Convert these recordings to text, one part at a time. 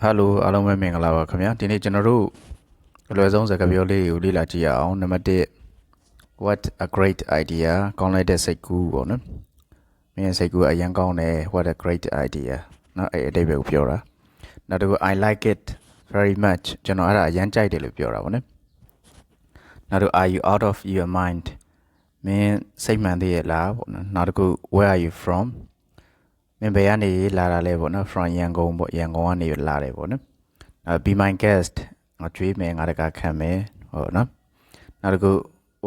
Hello အားလုံးပဲမင်္ဂလာပါခင်ဗျာဒီနေ့ကျွန်တော်တို့အလွယ်ဆုံးစကားပြောလေးကိုလေ့လာကြည့်ရအောင်နံပါတ်1 what a great idea ကောင်းလိုက်တဲ့စိတ်ကူးပေါ့နော်မင်းရဲ့စိတ်ကူးအရင်ကောင်းတယ် what a great idea နော်အဲ့အတိတ်ပဲကိုပြောတာနောက်တစ်ခု I like it very much ကျွန်တော်အဲ့ဒါအရင်ကြိုက်တယ်လို့ပြောတာပေါ့နော်နောက်တစ်ခု are you out of your mind မင်းစိတ်မှန်သေးရဲ့လားပေါ့နော်နောက်တစ်ခု where are you fromမင်းဘယ်ကနေလာတာလဲပေါ့နော် from ရန်ကုန်ပေါ့ရန်ကုန်ကနေလာတယ်ပေါ့နော် be my guest ငါကြွေးမယ်ငါတကာခံမယ်ဟုတ်နော်နောက်တစ်ခု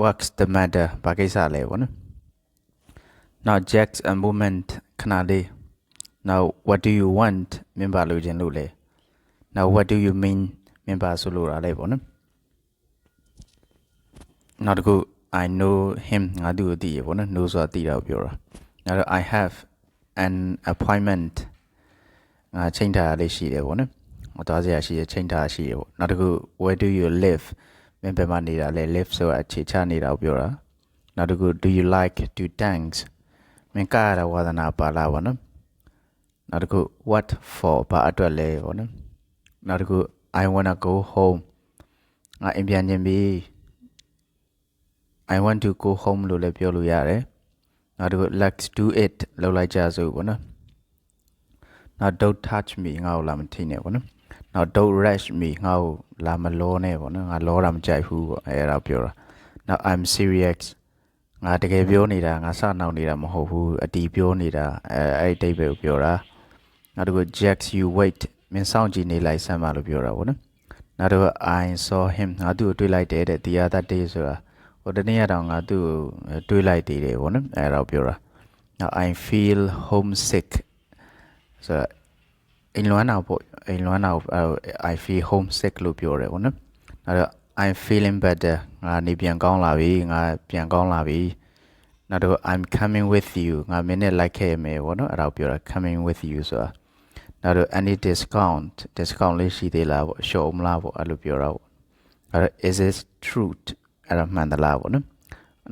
what's the matter ဘာကိစ္စလဲပေါ့နော် now just a moment ခဏလေး now what do you want မင်းဘာလိုချင်လို့လဲ now what do you mean မင်းဘာဆိုလိုတာလဲပေါ့နော်နောက်တစ်ခု I know him ငါသူ့ကိုသိရပေါ့နော် know ဆိုတာသိတာကိုပြောတာနောက်တော့ I have an appointment ငါချိန်ထားလေးရှိတယ်ပေါ့နော်မတော်စရာရှိတယ်ချိန်ထားရှိတယ်ပေါ့နောက်တစ်ခု where do you live မင်းဘယ်မှာနေတာလဲ live ဆိုတာအခြေချနေတာကိုပြောတာနောက်တစ်ခု do you like to dance မင်းကရတာဝါသနာပါလားပေါ့နော်နောက်တစ်ခု what for ဘာအတွက်လဲပေါ့နော်နောက်တစ်ခု I wanna go home ငါအိမ်ပြန်ခြင်းပြီ I want to go home လို့လည်းပြောလို့ရတယ်နောက်တစ်ခု let's do it လောက်လိုက်ကြစို့ပေါ့နော်နောက် don't touch me ငါ့ကိုလာမထိနဲ့ပေါ့နော်နောက် don't rush me ငါ့ကိုလာမလောနဲ့ပေါ့နော်ငါလောတာမကြိုက်ဘူးပေါ့အဲ့ဒါပြောတာနောက် I'm serious ငါတကယ်ပြောနေတာငါစနောက်နေတာမဟုတ်ဘူးအတီးပြောနေတာအဲ့ဒီအဓိပ္ပာယ်ကိုပြောတာနောက်တစ်ခု Jax you wait မင်းစောင့်ကြည့်နေလိုက်စမ်းပါလို့ပြောတာပေါ့နော်နောက်တစ်ခု I saw him ငါသူ့ကိုတွေ့လိုက်တယ်တဲ့ the other day ဆိုတာဟိုတနေ့ကတော့ငါသူ့ကိုတွေ့လိုက်သေးတယ်ပေါ့နော်အဲ့ဒါပြောတာနောက် I feel homesick ဆိုတော့အိမ်လွမ်းတာပေါ့အိမ်လွမ်းတာကိုI feel homesick လို့ပြောတယ်ပေါ့နော်နောက်တော့ I'm feeling better ငါနေပြန်ကောင်းလာပြီငါပြန်ကောင်းလာပြီနောက်တော့ I'm coming with you ငါမင်းနဲ့လိုက်ခဲ့မယ်ပေါ့နော်အဲ့ဒါကိုပြောတာ coming with you ဆိုတာနောက်တော့ any discount လေးရှိသေးလားပေါ့ရှော့မလားပေါ့အဲ့လိုပြောတာပေါ့အဲ့တော့ is it truth အဲ့ဒါမှန်သလားပေါ့နော်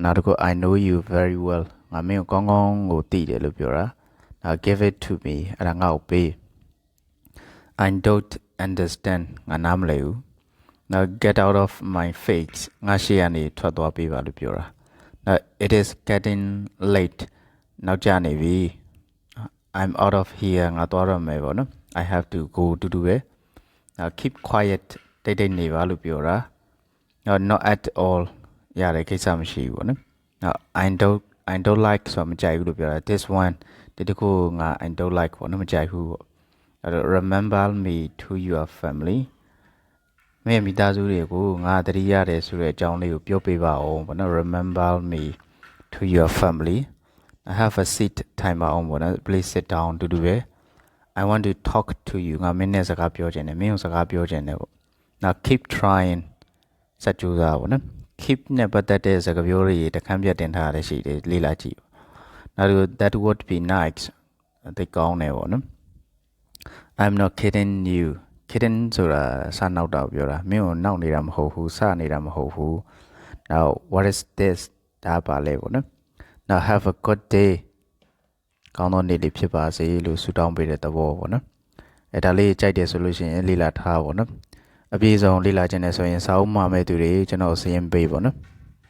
နောက်တစ်ခု I know you very well ငါမင်းကိုကောင်းကောင်းကိုသိတယ်လို့ပြောတာနောက် give it to me အဲ့ဒါငါ့ကိုပေး I don't understand ငါနားမလည်ဘူး now get out of my face ငါရှေ့ကနေထွက်သွားပေးပါလို့ပြောတာ now it is getting late နောက်ကျနေပြီ I'm out of here ငါသွားရမယ်ပေါ့နော် I have to go တူတူပဲ now keep quiet တိတ်နေပါလို့ပြောတာ now not at all ရတယ်ကိစ္စမရှိဘူးပေါ့နော် now I don't like ဆိုမကြိုက်ဘူးလို့ပြောတာ this one ဒီတခုငါ I don't like ပေါ့နော်မကြိုက်ဘူးပေါ့remember me to your family မင်းမိသားစုတွေကိုငါတတိရတယ်ဆိုတဲ့အကြောင်းလေးကိုပြောပြပါအောင်ပေါ့နော် remember me to your family I have a seat ထိုင်ပါအောင်ပေါ့နော် please sit down တူတူပဲ I want to talk to you ငါမင်းနဲ့စကားပြောချင်တယ်မင်းကိုစကားပြောချင်တယ်ပေါ့ now keep trying စကြိုးစားပေါ့နော် keep နဲ့ပတ်သက်တဲ့စကားပြောတွေတခန်းပြတ်တင်ထားရရှိတယ်လေ့လာကြည့်နောက် that would be nice သိကောင်းတယ်ပေါ့နော်I'm not kidding you kidding ဆိုတာစနောက်တာပြောတာမင်းကိုနောက်နေတာမဟုတ်ဘူးစနေတာမဟုတ်ဘူး now what is this ဒါပါလဲပေါ့နော် now have a good day ကောင်းသောနေ့လေးဖြစ်ပါစေလို့ဆုတောင်းပေးတဲ့သဘောပေါ့နော်အဲ့ဒါလေးကြိုက်တယ်ဆိုလို့ရှိရင်လေ့လာထားပေါ့နော်အပြည့်စုံလေ့လာခြင်းနဲ့ဆိုရင်စာအုပ်မှာမဲ့သူတွေကျွန်တော်စာရင်းပေးပေါ့နော်